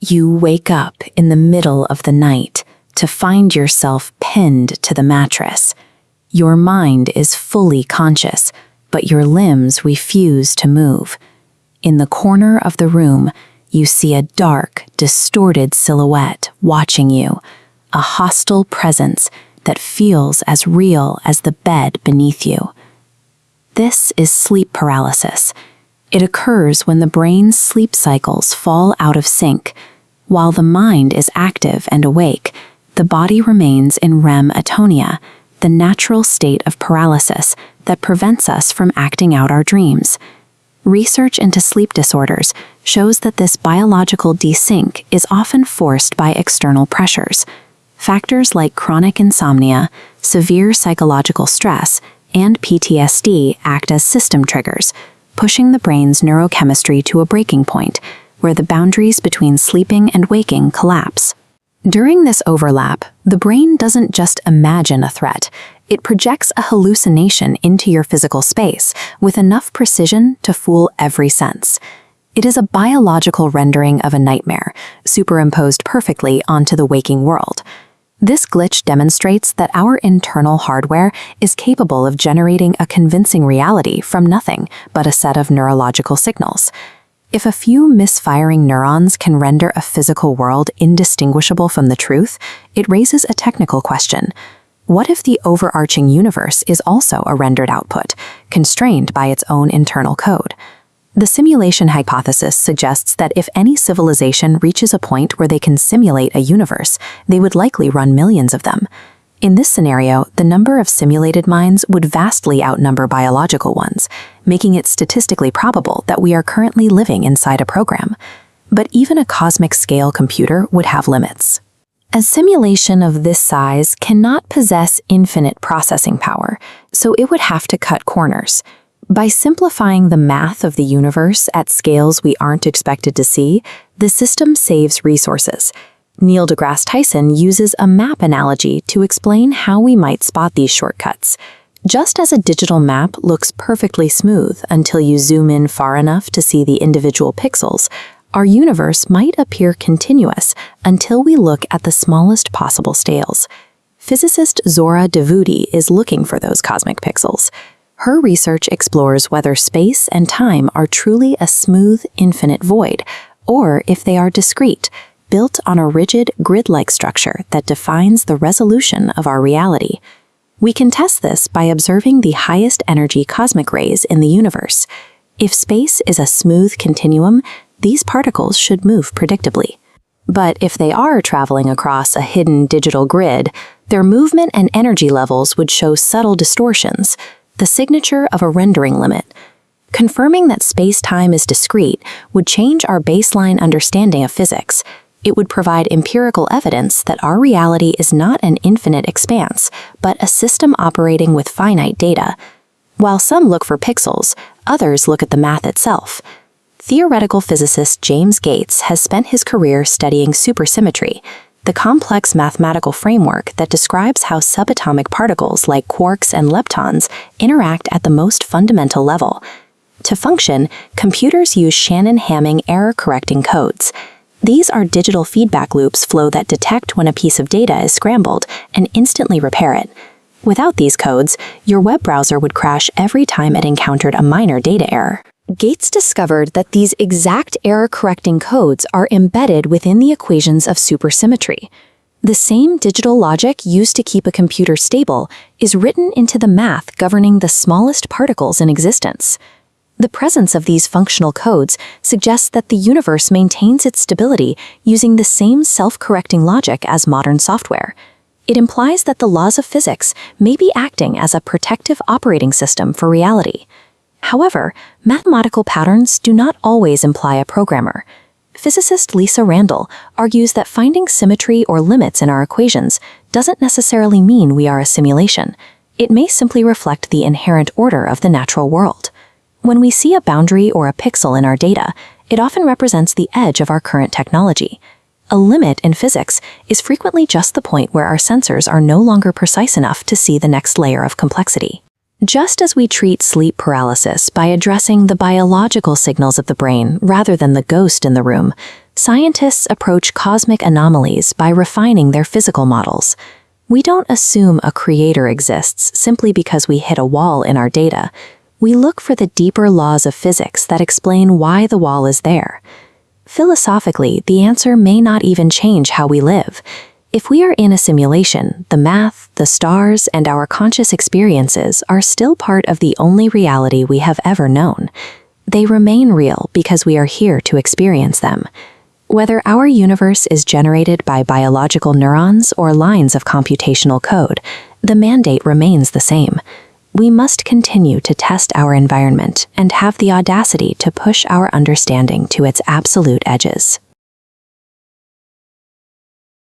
You wake up in the middle of the night to find yourself pinned to the mattress. Your mind is fully conscious, but your limbs refuse to move. In the corner of the room, you see a dark, distorted silhouette watching you, a hostile presence that feels as real as the bed beneath you. This is sleep paralysis. It occurs when the brain's sleep cycles fall out of sync. While the mind is active and awake, the body remains in REM atonia, the natural state of paralysis that prevents us from acting out our dreams. Research into sleep disorders shows that this biological desync is often forced by external pressures. Factors like chronic insomnia, severe psychological stress, and PTSD act as system triggers, pushing the brain's neurochemistry to a breaking point, where the boundaries between sleeping and waking collapse. During this overlap, the brain doesn't just imagine a threat, it projects a hallucination into your physical space with enough precision to fool every sense. It is a biological rendering of a nightmare, superimposed perfectly onto the waking world. This glitch demonstrates that our internal hardware is capable of generating a convincing reality from nothing but a set of neurological signals. If a few misfiring neurons can render a physical world indistinguishable from the truth, it raises a technical question. What if the overarching universe is also a rendered output, constrained by its own internal code? The simulation hypothesis suggests that if any civilization reaches a point where they can simulate a universe, they would likely run millions of them. In this scenario, the number of simulated minds would vastly outnumber biological ones, making it statistically probable that we are currently living inside a program. But even a cosmic-scale computer would have limits. A simulation of this size cannot possess infinite processing power, so it would have to cut corners. By simplifying the math of the universe at scales we aren't expected to see, the system saves resources. Neil deGrasse Tyson uses a map analogy to explain how we might spot these shortcuts. Just as a digital map looks perfectly smooth until you zoom in far enough to see the individual pixels, our universe might appear continuous until we look at the smallest possible scales. Physicist Zora Davuti is looking for those cosmic pixels. Her research explores whether space and time are truly a smooth, infinite void, or if they are discrete, built on a rigid, grid-like structure that defines the resolution of our reality. We can test this by observing the highest energy cosmic rays in the universe. If space is a smooth continuum, these particles should move predictably. But if they are traveling across a hidden digital grid, their movement and energy levels would show subtle distortions, the signature of a rendering limit. Confirming that space-time is discrete would change our baseline understanding of physics. It would provide empirical evidence that our reality is not an infinite expanse, but a system operating with finite data. While some look for pixels, others look at the math itself. Theoretical physicist James Gates has spent his career studying supersymmetry, the complex mathematical framework that describes how subatomic particles like quarks and leptons interact at the most fundamental level. To function, computers use Shannon-Hamming error-correcting codes. These are digital feedback loops flow that detect when a piece of data is scrambled and instantly repair it. Without these codes, your web browser would crash every time it encountered a minor data error. Gates discovered that these exact error-correcting codes are embedded within the equations of supersymmetry. The same digital logic used to keep a computer stable is written into the math governing the smallest particles in existence. The presence of these functional codes suggests that the universe maintains its stability using the same self-correcting logic as modern software. It implies that the laws of physics may be acting as a protective operating system for reality. However, mathematical patterns do not always imply a programmer. Physicist Lisa Randall argues that finding symmetry or limits in our equations doesn't necessarily mean we are a simulation. It may simply reflect the inherent order of the natural world. When we see a boundary or a pixel in our data, it often represents the edge of our current technology. A limit in physics is frequently just the point where our sensors are no longer precise enough to see the next layer of complexity. Just as we treat sleep paralysis by addressing the biological signals of the brain rather than the ghost in the room, Scientists approach cosmic anomalies by refining their physical models. We don't assume a creator exists simply because we hit a wall in our data. We look for the deeper laws of physics that explain why the wall is there. Philosophically, the answer may not even change how we live. If we are in a simulation, the math, the stars, and our conscious experiences are still part of the only reality we have ever known. They remain real because we are here to experience them. Whether our universe is generated by biological neurons or lines of computational code, the mandate remains the same. We must continue to test our environment and have the audacity to push our understanding to its absolute edges.